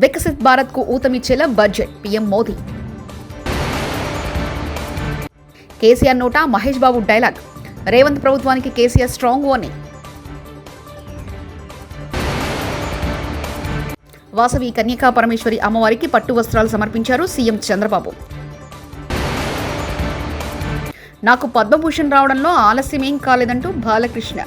వికసిత్ భారత్ కు ఊతమిచ్చేలా budget PM Modi. KCR నోటా Mahesh Babu dialogue. Revanth ప్రభుత్వానికి KCR strong warning. Vasavi Kanyaka Parameshwari అమ్మవారికి పట్టు వస్త్రాలు సమర్పించారు సీఎం చంద్రబాబు. నాకు పద్మభూషణ్ రావడంలో ఆలస్యమేం కాలేదంటూ బాలకృష్ణ.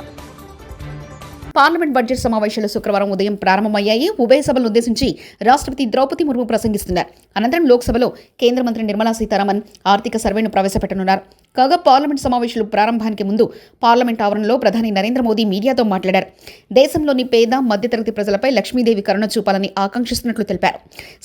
పార్లమెంట్ బడ్జెట్ సమావేశాలు శుక్రవారం ఉదయం ప్రారంభమయ్యాయి. ఉభయ సభలను ఉద్దేశించి రాష్ట్రపతి ద్రౌపది ముర్ము ప్రసంగిస్తున్నారు. అనంతరం లోక్సభలో కేంద్ర మంత్రి నిర్మలా సీతారామన్ ఆర్థిక సర్వేను ప్రవేశపెట్టనున్నారు. కాగా పార్లమెంట్ సమావేశాలు ప్రారంభానికి ముందు పార్లమెంట్ ఆవరణలో ప్రధాని నరేంద్ర మోదీ మీడియాతో మాట్లాడారు. దేశంలోని పేద మధ్యతరగతి ప్రజలపై లక్ష్మీదేవి కరుణ చూపాలని ఆకాంక్షిస్తున్నట్లు తెలిపారు.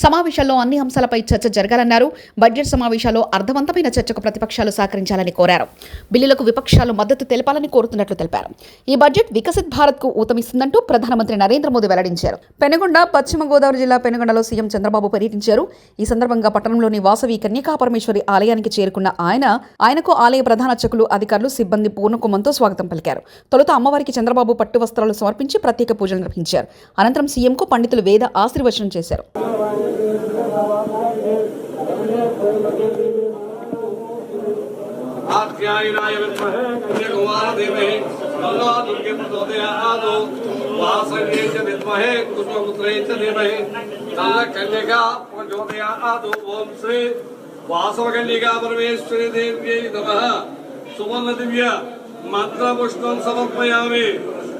సమావేశాల్లో అన్ని అంశాలపై చర్చ జరగాలన్నారు. బడ్జెట్ సమావేశాల్లో అర్థవంతమైన చర్చకు ప్రతిపక్షాలు సహకరించాలని కోరారు. బిల్లులకు విపక్షాలు మద్దతు తెలపాలని కోరుతున్నట్లు తెలిపారు. ఈ బడ్జెట్ వికసిత్ భారత్ కు ఊతమిస్తుందంటూ ప్రధానమంత్రి నరేంద్ర మోదీ వెల్లడించారు. పెనుగొండ పశ్చిమ గోదావరి జిల్లా పెనుగొండలో సీఎం చంద్రబాబు పర్యటించారు. ఈ సందర్భంగా పట్టణంలోని వాసవి కన్యకా పరమేశ్వరి ఆలయానికి చేరుకున్న ఆయనకు ఆలయ ప్రధాన అర్చకులు, అధికారులు, సిబ్బంది పూర్ణకుంభంతో స్వాగతం పలికారు. తొలుత అమ్మవారికి చంద్రబాబు పట్టు వస్త్రాలు సమర్పించి ప్రత్యేక పూజలు నిర్వహించారు. అనంతరం సీఎంకు పండితులు వేద ఆశీర్వచనం చేశారు. వాసవకన్యకా పరమేశ్వరి దేవ్యై నమః. సువర్ణ దివ్య మంత్రపుష్పం సమర్పయామి.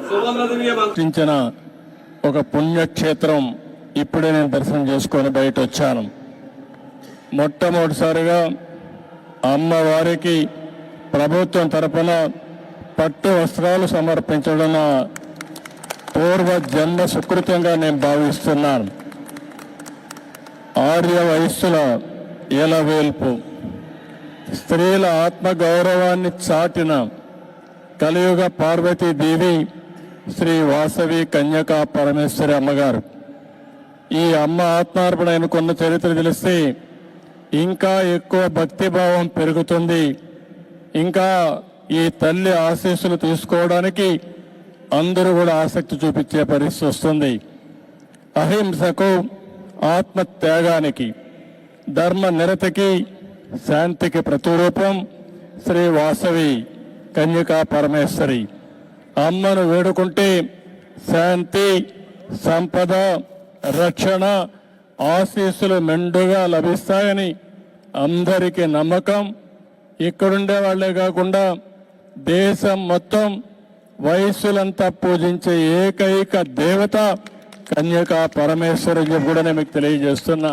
సువర్ణ దివ్య మంత్రించిన ఒక పుణ్యక్షేత్రం ఇప్పుడే నేను దర్శనం చేసుకొని బయట వచ్చాను. మొట్టమొదటిసారిగా అమ్మవారికి ప్రభుత్వం తరపున పట్టు వస్త్రాలు సమర్పించడం పూర్వ జన్మ సుకృతంగా నేను భావిస్తున్నాను. ఆర్య వయస్సుల ఎలవేల్పు, స్త్రీల ఆత్మగౌరవాన్ని చాటిన కలియుగ పార్వతీదేవి శ్రీ వాసవి కన్యకా పరమేశ్వరి అమ్మగారు. ఈ అమ్మ ఆత్మార్పణ అనుకున్న చరిత్ర తెలిస్తే ఇంకా ఎక్కువ భక్తిభావం పెరుగుతుంది. ఇంకా ఈ తల్లి ఆశీస్సులు తీసుకోవడానికి అందరూ కూడా ఆసక్తి చూపించే పరిస్థితి వస్తుంది. అహింసకు, ఆత్మత్యాగానికి, ధర్మ నిరతికి, శాంతికి ప్రతిరూపం శ్రీ వాసవి కన్యకా పరమేశ్వరి. అమ్మను వేడుకుంటే శాంతి, సంపద, రక్షణ, ఆశీస్సులు మెండుగా లభిస్తాయని అందరికీ నమ్మకం. ఇక్కడుండే వాళ్లే కాకుండా దేశం మొత్తం వయస్సులంతా పూజించే ఏకైక దేవత కన్యకా పరమేశ్వరి అని కూడా నేను మీకు తెలియజేస్తున్నా.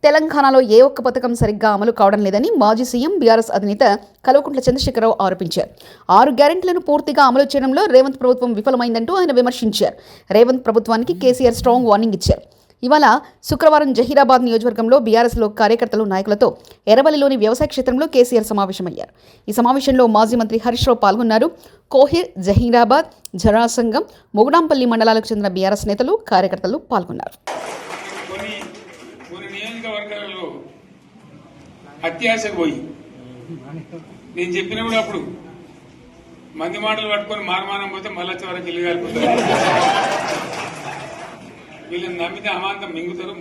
తెలంగాణలో ఏ ఒక్క పథకం సరిగ్గా అమలు కావడం లేదని మాజీ సీఎం బీఆర్ఎస్ అధినేత కల్వకుంట్ల చంద్రశేఖరరావు ఆరోపించారు. 6 గ్యారెంటీలను పూర్తిగా అమలు చేయడంలో రేవంత్ ప్రభుత్వం విఫలమైందంటూ ఆయన విమర్శించారు. రేవంత్ ప్రభుత్వానికి కేసీఆర్ స్ట్రాంగ్ వార్నింగ్ ఇచ్చారు. ఇవాళ శుక్రవారం జహీరాబాద్ నియోజకవర్గంలో బీఆర్ఎస్లో కార్యకర్తలు, నాయకులతో ఎర్రవల్లిలోని వ్యవసాయ క్షేత్రంలో కేసీఆర్ సమావేశమయ్యారు. ఈ సమావేశంలో మాజీ మంత్రి హరీష్ రావు పాల్గొన్నారు. కోహిర్, జహీరాబాద్, జరాసంగం, మొగుడాంపల్లి మండలాలకు చెందిన బీఆర్ఎస్ నేతలు, కార్యకర్తలు పాల్గొన్నారు. అత్యాశకు పోయి నేను చెప్పినప్పుడు అప్పుడు మంది మాటలు పట్టుకొని మారమానం పోతే మళ్ళీ చివరికి ఇల్లు కాలిపోతారు. వీళ్ళని నమ్మితే అమాంతం మింగుతారు,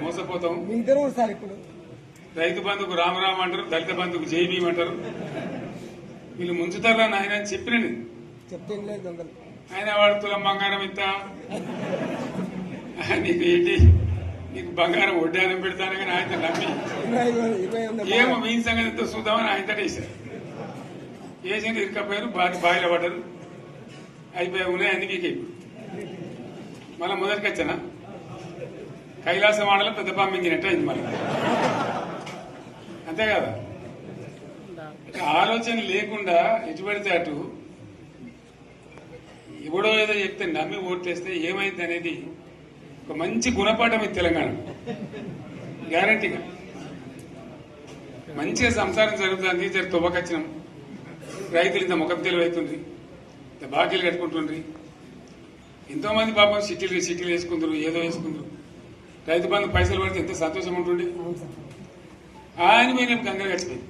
మోసపోతాం. రైతు బంధుకు రామరామ్ అంటారు, దళిత బంధుకు జై భీమ్ అంటారు. వీళ్ళు ముంచుతారా నాయన అని చెప్పిన ఆయన వాడు తులం బంగారం ఇస్తా, నీకు ఏంటి, నీకు బంగారం వడ్డానం పెడతాను కానీ ఆయన నమ్మి ఏమో మీ సంగతితో చూద్దామని ఆయన వేశారు. వేసింది ఇరుకపోయారు, బావిలో పడ్డారు, అయిపోయి ఉన్నాయి అన్ని మీకు. మళ్ళీ మొదటికి వచ్చానా కైలాస వాడలో పెద్ద పంపించినట్టు అయింది మళ్ళీ. అంతే కదా, ఆలోచన లేకుండా ఎటు పడితే అటు ఎవడో ఏదో చెప్తే నమ్మి ఓట్లేస్తే ఏమైంది అనేది ఒక మంచి గుణపాఠం ఇది తెలంగాణ. గ్యారంటీగా మంచిగా సంసారం జరుగుతుంది. తువ్వకచ్చినాం, రైతులు ఇంత ముఖం తెలివైతుండ్రి, ఇంత బాకీలు కట్టుకుంటుండ్రి. ఎంతో మంది పాపం సిటీలు వేసుకుందరు, ఏదో వేసుకుందరు. రైతు బంధు పైసలు పడితే ఎంత సంతోషం ఉంటుండే. ఆయన మేము కంగారు గచ్చిపోయింది.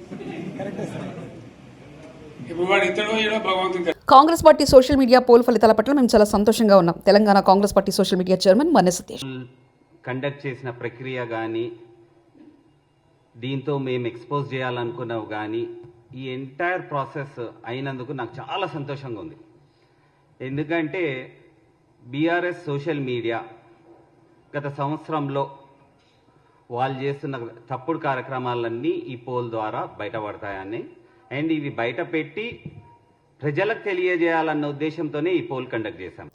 ఇప్పుడు వాడు ఇతడో ఈడో భగవంతుని Congress party social media poll ఫలితాల పట్ల మేము చాలా సంతోషంగా ఉన్నాం. Telangana Congress party social media chairman Manne Satish conduct చేసిన ప్రక్రియ కానీ, దీంతో మేము ఎక్స్పోజ్ చేయాలనుకున్నవి కానీ, ఈ ఎంటైర్ ప్రాసెస్ అయినందుకు నాకు చాలా సంతోషంగా ఉంది. ఎందుకంటే బీఆర్ఎస్ సోషల్ మీడియా గత సంవత్సరంలో వాళ్ళు చేస్తున్న తప్పుడు కార్యక్రమాలన్నీ ఈ పోల్ ద్వారా బయటపడతాయని, అండ్ ఇవి బయట పెట్టి ప్రజలకు తెలియజేయాలన్న ఉద్దేశంతోనే ఈ పోల్ కండక్ట్ చేశాం.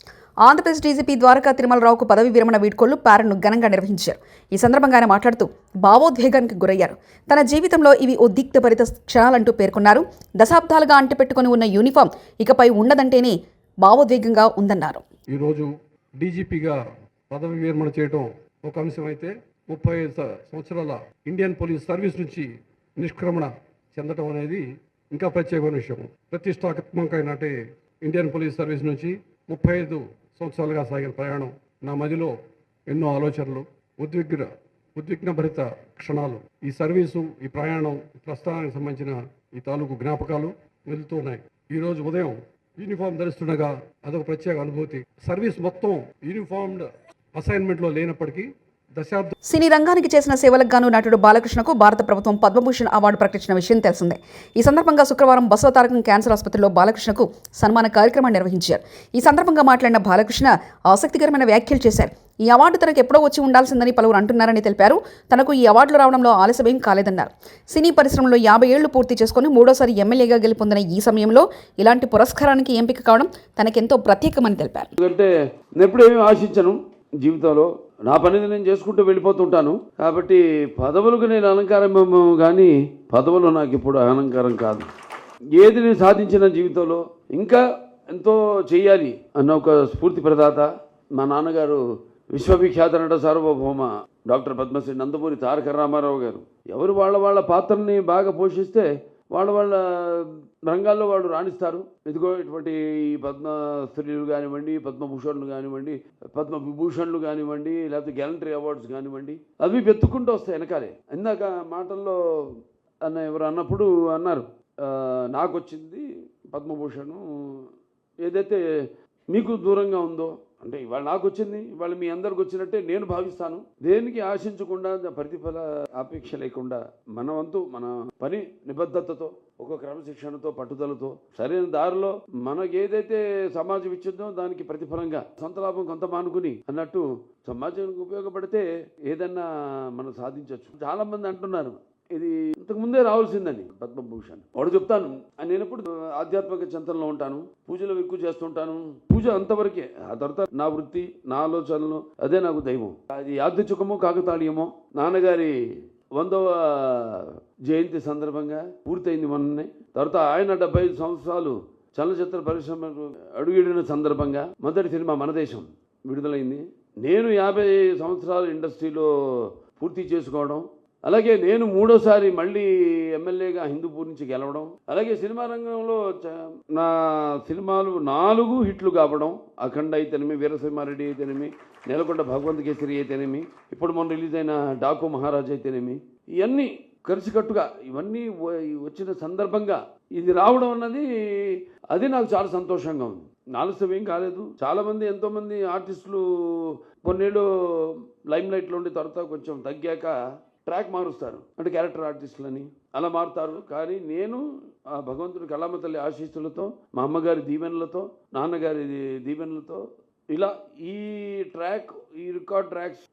ఆంధ్రప్రదేశ్ డీజీపీ ద్వారకా తిరుమలరావుకు పదవి విరమణ వీడ్కోళ్లు ప్యారెడ్ను ఘనంగా నిర్వహించారు. ఈ సందర్భంగా ఆయన మాట్లాడుతూ భావోద్వేగానికి గురయ్యారు. తన జీవితంలో ఇవి ఉద్రిక్తభరిత క్షణాలంటూ పేర్కొన్నారు. దశాబ్దాలుగా అంటిపెట్టుకుని ఉన్న యూనిఫామ్ ఇకపై ఉండదంటేనే భావోద్వేగంగా ఉందన్నారు. ఈరోజు డీజీపీగా పదవి విరమణ చేయడం ఒక అంశం అయితే, 35 సంవత్సరాల ఇండియన్ పోలీస్ సర్వీస్ నుంచి నిష్క్రమణ చెందడం అనేది ఇంకా ప్రత్యేకమైన విషయం. ప్రతిష్టాత్మకమైన ఇండియన్ పోలీస్ సర్వీస్ నుంచి 35 సంవత్సరాలుగా సాగిన ప్రయాణం, నా మదిలో ఎన్నో ఆలోచనలు, ఉద్విగ్నభరిత క్షణాలు, ఈ సర్వీసు, ఈ ప్రయాణం, ప్రస్థానానికి సంబంధించిన ఈ తాలూకు జ్ఞాపకాలు వెళ్తూ ఉన్నాయి. ఈరోజు ఉదయం యూనిఫామ్ ధరిస్తుండగా అదొక ప్రత్యేక అనుభూతి. సర్వీస్ మొత్తం యూనిఫామ్డ్ అసైన్మెంట్లో లేనప్పటికీ సినీ రంగానికి చేసిన సేవలకు గాను నటుడు బాలకృష్ణకు భారత ప్రభుత్వం పద్మభూషణ్ అవార్డు ప్రకటించిన విషయం తెలిసిందే. ఈ సందర్భంగా శుక్రవారం బసవతారకం క్యాన్సర్ ఆసుపత్రిలో బాలకృష్ణకు సన్మాన కార్యక్రమాన్ని నిర్వహించారు. ఈ సందర్భంగా మాట్లాడిన బాలకృష్ణ ఆసక్తికరమైన వ్యాఖ్యలు చేశారు. ఈ అవార్డు తనకు ఎప్పుడో వచ్చి ఉండాల్సిందని పలువురు అంటున్నారని తెలిపారు. తనకు ఈ అవార్డులు రావడంలో ఆలస్యమేం కాలేదన్నారు. సినీ పరిశ్రమలో 50 ఏళ్లు పూర్తి చేసుకుని మూడోసారి ఎమ్మెల్యేగా గెలుపొందిన ఈ సమయంలో ఇలాంటి పురస్కారానికి ఎంపిక కావడం తనకెంతో ప్రత్యేకమని తెలిపారు. ఎప్పుడేమీ ఆశించను జీవితంలో, నా పనిని నేను చేసుకుంటూ వెళ్ళిపోతుంటాను. కాబట్టి పదవులకు నేను అలంకారం కానీ పదవులు నాకు ఇప్పుడు అలంకారం కాదు. ఏది నేను సాధించిన జీవితంలో ఇంకా ఎంతో చేయాలి అన్న ఒక స్ఫూర్తి ప్రదాత మా నాన్నగారు, విశ్వవిఖ్యాత నట సార్వభౌమ డాక్టర్ పద్మశ్రీ నందమూరి తారక రామారావు గారు. ఎవరు వాళ్ళ పాత్రని బాగా పోషిస్తే వాళ్ళ రంగాల్లో వాళ్ళు రాణిస్తారు. ఇదిగో ఇటువంటి పద్మశ్రీలు కానివ్వండి, పద్మభూషణ్లు కానివ్వండి, పద్మవిభూషణ్లు కానివ్వండి, లేకపోతే గ్యాలంటరీ అవార్డ్స్ కానివ్వండి, అవి వెతుక్కుంటూ వస్తాయి వెనకాలే. ఇందాక మాటల్లో ఎవరు అన్నప్పుడు అన్నారు, నాకు వచ్చింది పద్మభూషణ్, ఏదైతే మీకు దూరంగా ఉందో, అంటే ఇవాళ నాకు వచ్చింది, ఇవాళ మీ అందరికి వచ్చినట్టే నేను భావిస్తాను. దేనికి ఆశించకుండా, ప్రతిఫల అపేక్ష లేకుండా మన వంతు మన పని నిబద్ధతతో, ఒక క్రమశిక్షణతో, పట్టుదలతో, సరైన దారిలో మనకి ఏదైతే సమాజం ఇచ్చిందో దానికి ప్రతిఫలంగా సొంత లాభం కొంత మానుకుని అన్నట్టు సమాజానికి ఉపయోగపడితే ఏదన్నా మనం సాధించవచ్చు. చాలా మంది అంటున్నారు ఇది ఇంతకు ముందే రావాల్సిందని పద్మభూషణ్. వాడు చెప్తాను, నేను ఎప్పుడు ఆధ్యాత్మిక చింతనలో ఉంటాను, పూజలు ఎక్కువ చేస్తుంటాను. పూజ అంతవరకే, ఆ తర్వాత నా వృత్తి, నా ఆలోచనలు, అదే నాకు దైవం. అది యాదృచ్ఛికమో కాకతాళీయమో. నాన్నగారి 100వ జయంతి సందర్భంగా పూర్తయింది మొన్ననే. తర్వాత ఆయన 75 సంవత్సరాలు చలనచిత్ర పరిశ్రమకు అడుగిడిన సందర్భంగా మొదటి సినిమా మనదేశం విడుదలైంది. నేను 50 సంవత్సరాలు ఇండస్ట్రీలో పూర్తి చేసుకోవడం, అలాగే నేను 3వసారి మళ్ళీ ఎమ్మెల్యేగా హిందూపూర్ నుంచి గెలవడం, అలాగే సినిమా రంగంలో నా సినిమాలు 4 హిట్లు కావడం, అఖండ అయితేనేమి, వీరసింహారెడ్డి అయితేనేమి, నేలకొండ భగవంత్ కేసరి అయితేనేమి, ఇప్పుడు మొన్న రిలీజ్ అయిన డాకు మహారాజ్ అయితేనేమి, ఇవన్నీ కలిసికట్టుగా ఇవన్నీ వచ్చిన సందర్భంగా ఇది రావడం అన్నది అది నాకు చాలా సంతోషంగా ఉంది. ఆలస్యం ఏం కాలేదు. చాలామంది, ఎంతోమంది ఆర్టిస్టులు కొన్నేళ్ళు లైమ్ లైట్లో ఉండి తర్వాత కొంచెం తగ్గాక ట్రాక్ మారుస్తారు, అంటే క్యారెక్టర్ ఆర్టిస్టులని అలా మారుతారు. కానీ నేను ఆ భగవంతుడి కళామ తల్లి ఆశీస్సులతో, మా అమ్మగారి దీవెనలతో, నాన్నగారి దీవెనలతో ఇలా ఈ రికార్డ్ ట్రాక్స్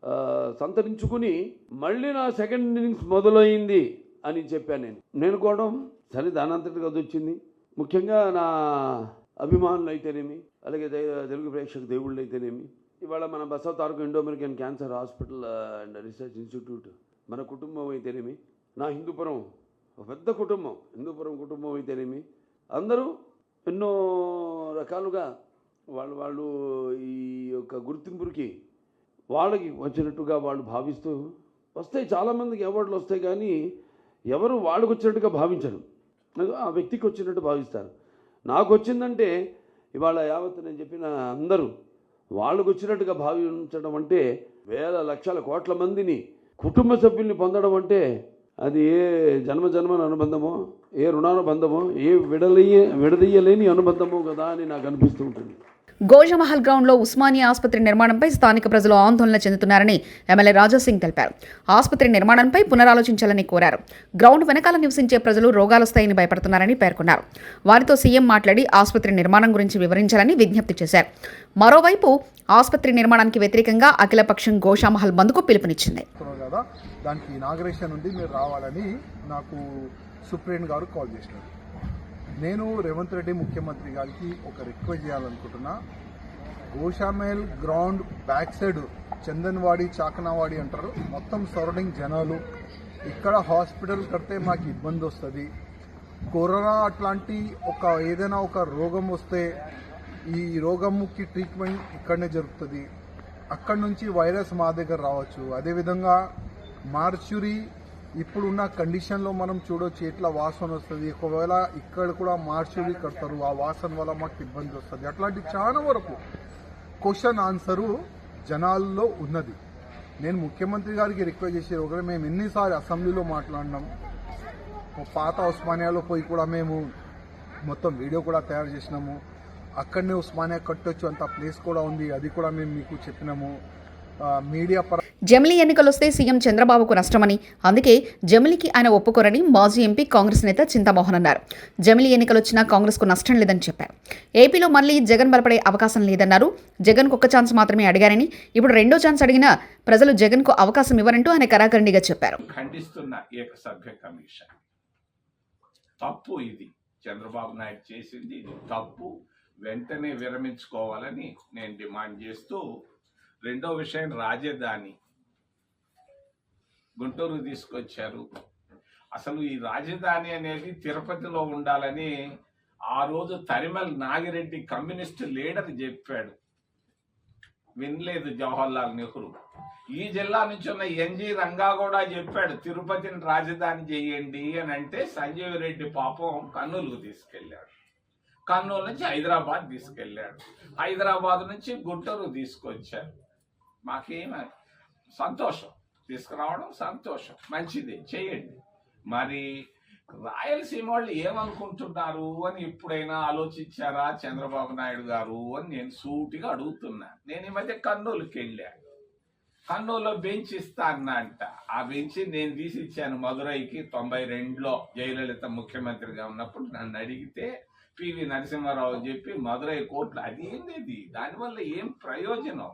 సంతరించుకుని మళ్ళీ నా సెకండ్ ఇన్నింగ్స్ మొదలైంది అని చెప్పాను. నేను కూడా సరే దానంతటికి అది వచ్చింది. ముఖ్యంగా నా అభిమానులు అయితేనేమి, అలాగే తెలుగు ప్రేక్షక దేవుళ్ళు అయితేనేమి, ఇవాళ మన Basavatarakam Indo American cancer hospital and research institute, మన కుటుంబం అయితేనేమి, నా హిందూపురం ఒక పెద్ద కుటుంబం, హిందూపురం కుటుంబం అయితేనేమి, అందరూ ఎన్నో రకాలుగా వాళ్ళు ఈ యొక్క గుర్తింపుకి వాళ్ళకి వచ్చినట్టుగా వాళ్ళు భావిస్తూ వస్తాయి. చాలామందికి అవార్డులు వస్తాయి, కానీ ఎవరు వాళ్ళకు వచ్చినట్టుగా భావించరు, ఆ వ్యక్తికి వచ్చినట్టు భావిస్తారు. నాకు వచ్చిందంటే ఇవాళ యావత్ నేను చెప్పిన అందరూ వాళ్ళకు వచ్చినట్టుగా భావించడం అంటే, వేల లక్షల కోట్ల మందిని కుటుంబ సభ్యుల్ని పొందడం అంటే అది ఏ జన్మజన్మన అనుబంధమో, ఏ రుణానుబంధమో, ఏ విడదీయలేని అనుబంధమో కదా అని నాకు అనిపిస్తూ ఉంటుంది. గోషామహల్ గ్రౌండ్లో ఉస్మానియా ఆసుపత్రి నిర్మాణంపై స్థానిక ప్రజలు ఆందోళన చెందుతున్నారని ఎమ్మెల్యే రాజాసింగ్ తెలిపారు. ఆసుపత్రి నిర్మాణంపై పునరాలోచించాలని కోరారు. గ్రౌండ్ వెనకాల నివసించే ప్రజలు రోగాలొస్తాయని భయపడుతున్నారని పేర్కొన్నారు. వారితో సీఎం మాట్లాడి ఆసుపత్రి నిర్మాణం గురించి వివరించాలని విజ్ఞప్తి చేశారు. మరోవైపు ఆసుపత్రి నిర్మాణానికి వ్యతిరేకంగా అఖిలపక్షం గోషామహల్ బంద్కు పిలుపునిచ్చింది. దానికి ఇనాగ్రేషన్ ఉంది, మీరు రావాలని నాకు సుప్రీం గారు కాల్ చేసినారు. నేను రేవంత్ రెడ్డి ముఖ్యమంత్రి గారికి ఒక రిక్వెస్ట్ చేయాలనుకుంటున్నా. Goshamahal ground back side Chandanwadi, చాకనావాడి అంటారు, మొత్తం సరౌండింగ్ జనాలు. ఇక్కడ హాస్పిటల్ కడితే మాకు ఇబ్బంది వస్తుంది. కరోనా అట్లాంటి ఏదైనా ఒక రోగం వస్తే ఈ రోగముకి ట్రీట్మెంట్ ఇక్కడనే జరుగుతుంది. అక్కడి నుంచి వైరస్ మా దగ్గర రావచ్చు. అదేవిధంగా మార్చురీ ఇప్పుడున్న కండిషన్లో మనం చూడొచ్చు ఎట్లా వాసన వస్తుంది. ఒకవేళ ఇక్కడ కూడా మార్చురీ కడతారు, ఆ వాసన వల్ల మాకు ఇబ్బంది వస్తుంది. అట్లాంటి చాలా వరకు క్వశ్చన్ ఆన్సరు జనాల్లో ఉన్నది. నేను ముఖ్యమంత్రి గారికి రిక్వెస్ట్ చేసే ఒకవేళ మేము ఎన్నిసార్లు అసెంబ్లీలో మాట్లాడినాం. పాత ఉస్మానియాలో పోయి కూడా మేము మొత్తం వీడియో కూడా తయారు చేసినాము. అక్కడనే ఉస్మానియా కట్టొచ్చు అంత ప్లేస్ కూడా ఉంది, అది కూడా మేము మీకు చెప్పినాము. మీడియా జమిలీ ఎన్నికలొస్తే సీఎం చంద్రబాబుకు నష్టమని, అందుకే జమిలీకి ఆయన ఒప్పుకోరని మాజీ ఎంపీ కాంగ్రెస్ నేత చింతామోహన్ అన్నారు. జమిలీ ఎన్నికలొచ్చినా కాంగ్రెస్కు నష్టం లేదని చెప్పారు. ఏపీలో మళ్లీ జగన్ బలపడే అవకాశం లేదన్నారు. జగన్కు ఒక్క ఛాన్స్ మాత్రమే అడిగారని, ఇప్పుడు రెండో ఛాన్స్ అడిగినా ప్రజలు జగన్కు అవకాశం ఇవ్వరంటూ ఆయన కరాఖండిగా చెప్పారు. ఖండిస్తున్న ఏకసభ్య కమిషన్ తప్పు, ఇది చంద్రబాబు నాయుడు చేసింది, ఇది తప్పు, వెంటనే విరమించుకోవాలని నేను డిమాండ్ చేస్తూ, రెండో విషయం రాజధాని గుంటూరు తీసుకొచ్చారు. అసలు ఈ రాజధాని అనేది తిరుపతిలో ఉండాలని ఆ రోజు తరిమల్ నాగిరెడ్డి కమ్యూనిస్ట్ లీడర్ చెప్పాడు. వినలేదు జవహర్లాల్ నెహ్రూ. ఈ జిల్లా నుంచి ఉన్న ఎన్జి రంగా కూడా చెప్పాడు తిరుపతిని రాజధాని చేయండి అని. అంటే సంజీవ్ రెడ్డి పాపం కర్నూలుకు తీసుకెళ్ళాడు, కర్నూలు నుంచి హైదరాబాద్ తీసుకెళ్ళాడు, హైదరాబాద్ నుంచి గుంటూరు తీసుకొచ్చారు. మాకేమ సంతోషం, తీసుకురావడం సంతోషం, మంచిదే, చేయండి. మరి రాయలసీమ వాళ్ళు ఏమనుకుంటున్నారు అని ఎప్పుడైనా ఆలోచించారా చంద్రబాబు నాయుడు గారు అని నేను సూటిగా అడుగుతున్నా. నేను ఈ మధ్య కర్నూలుకి వెళ్ళాను. కర్నూలులో బెంచ్ ఇస్తా అన్నా అంట. ఆ బెంచ్ నేను తీసి ఇచ్చాను మదురైకి 92లో జయలలిత ముఖ్యమంత్రిగా ఉన్నప్పుడు. నన్ను అడిగితే పివి నరసింహారావు చెప్పి మదురై కోర్టులో అదేంది, దానివల్ల ఏం ప్రయోజనం?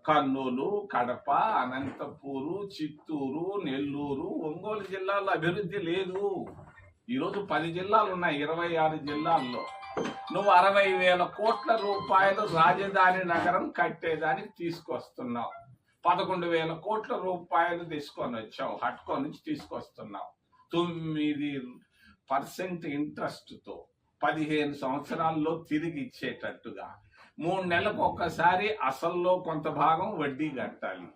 కర్నూలు, కడప, అనంతపూరు, చిత్తూరు, నెల్లూరు, ఒంగోలు జిల్లాల్లో అభివృద్ధి లేదు. ఈరోజు 10 జిల్లాలు ఉన్నాయి, 26 జిల్లాల్లో. నువ్వు 60,000 కోట్ల రూపాయలు రాజధాని నగరం కట్టేదానికి తీసుకొస్తున్నావు. 11,000 కోట్ల రూపాయలు తీసుకొని వచ్చావు, హట్కో నుంచి తీసుకొస్తున్నావు. 9% ఇంట్రెస్ట్తో 15 సంవత్సరాల్లో తిరిగి ఇచ్చేటట్టుగా 3 నెలలకు ఒక్కసారి అసల్లో కొంత భాగం వడ్డీ కట్టాలి.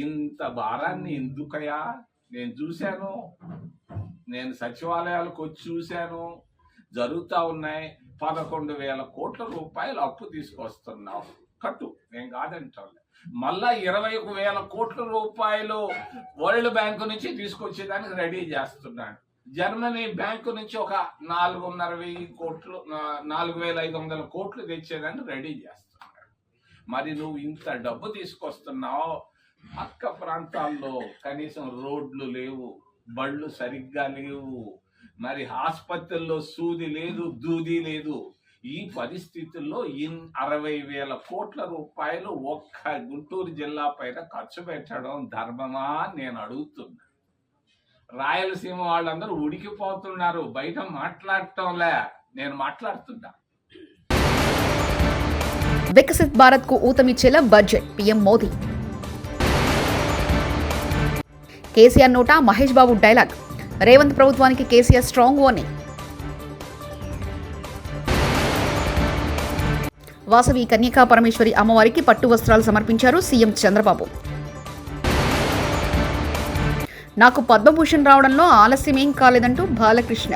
ఇంత భారాన్ని ఎందుకయా? నేను చూశాను, నేను సచివాలయాలకు వచ్చి చూశాను, జరుగుతూ ఉన్నాయి. 11,000 కోట్ల రూపాయలు అప్పు తీసుకొస్తున్నావు, కట్టు, నేను కాదంటాను. మళ్ళా 21,000 కోట్ల రూపాయలు వరల్డ్ బ్యాంకు నుంచి తీసుకొచ్చేదానికి రెడీ చేస్తున్నాడు. జర్మనీ బ్యాంకు నుంచి ఒక 4,500 కోట్లు, 4,500 కోట్లు తెచ్చేదాన్ని రెడీ చేస్తున్నాడు. మరి నువ్వు ఇంత డబ్బు తీసుకొస్తున్నావు, పక్క ప్రాంతాల్లో కనీసం రోడ్లు లేవు, బళ్ళు సరిగ్గా లేవు, మరి ఆసుపత్రుల్లో సూది లేదు, దూది లేదు. ఈ పరిస్థితుల్లో 60,000 కోట్ల రూపాయలు ఒక్క గుంటూరు జిల్లా పైన ఖర్చు పెట్టడం ధర్మమా నేను అడుగుతున్నా. రాయలసీమ వాళ్ళందరూ ఉడికిపోతున్నారు, బయట మాట్లాడటంలే, నేను మాట్లాడుతున్నా. వికసిత్ భారత్ కు ఊతమిచ్చేలా బడ్జెట్ పీఎం మోదీ. కేసీఆర్ నోటా మహేష్ బాబు డైలాగ్. రేవంత్ ప్రభుత్వానికి కేసీఆర్ స్ట్రాంగ్ వార్నింగ్. వాసవి కన్యకా పరమేశ్వరి అమ్మవారికి పట్టు వస్త్రాలు సమర్పించారు సీఎం చంద్రబాబు. నాకు పద్మభూషణ్ రావడంలో ఆలస్యమేం కాలేదంటూ బాలకృష్ణ.